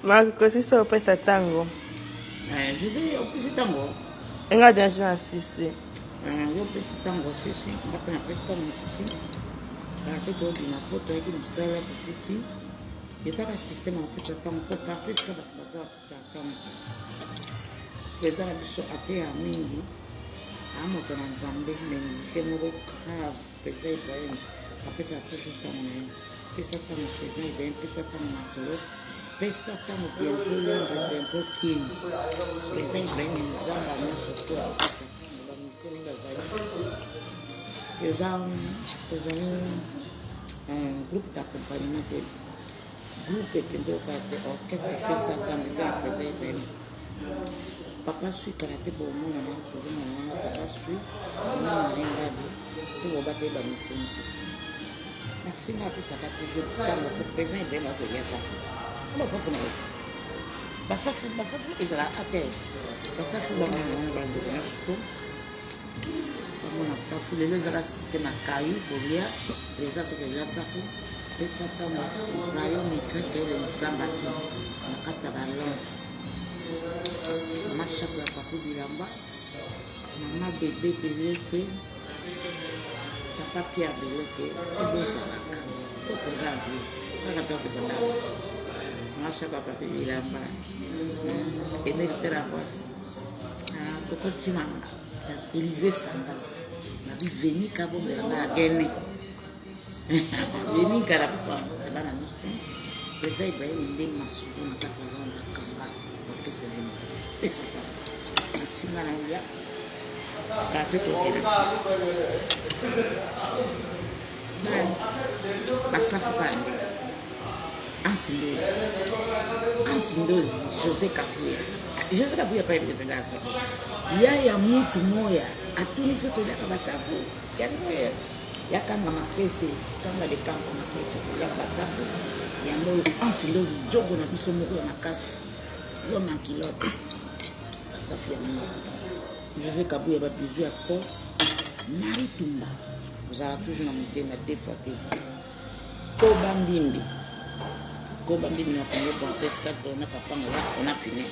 Marco, si so pesa tango. Je sais, au pesa tango. Enga déjà sisi. Yo pesa tango sisi. Mbapa na pesa tango sisi. Karte to bina poto yaki msala sisi. Yetaka système en pesa tango po parte ska ba baza pesa tango. Pesa na biso ate ya mingi. Amoto na Nzambe musicien moko grave pesa Ibrahim. Apesa pesa tango na ye. Pesa tango pesa Ibrahim pesa tango na solo. Pesa tango bientôt kin. Pesa Ibrahim Nzamba no surtout apesa tango ba mission nga zali. Un groupe d'accompagnement de groupe de orchestre pesa tango ya pesa Ibrahim. Papa suit karaté pour moi, papa suit, on a rien gardé pour battre la mission. Merci, ma fille, ça va toujours dans le présent et bien notre lien, ça fout. Comment ça fout? Ça fout, et là, à terre. Ça fout, on a ça fout, les deux à système à caillou pour lire, les autres, ça fout. Et ça tombe, rayon écrit que les zambatis, on a quatre ballons. Maman chaque papa bilamba, maman bébé belete, papa Pierre belete, tout ça là. Tout ça là. On a peur que ça là. Maman chaque papa bilamba, et mes pères à boss. Pourquoi tu m'as Élisée Sandas, la vie venue quand vous me l'avez gagné. Venue quand la personne est pas dans nous. Les ailes Ibrahim les masous dans la catalogue la camba. Pesa tango. Singa na ya. Kate to kena. Basafu kande. Ansindozi. José Kapuya. José Kapuya pa yebe tenda safu. Ya mutu moya. Atuni soto ya kabasafu. Ya moya. Ya kanga mapese. Kanga de kampo mapese. Ya basafu. Ya moyo. Ansindozi. Jogo na biso moko ya makasi. L'homme en kilote. Ça fait un José Kabuya va bijou à quoi Marie Tumba. Vous allez toujours nous dire deux fois. Kobambimbi. Kobambimbi, on a fait on a fumé.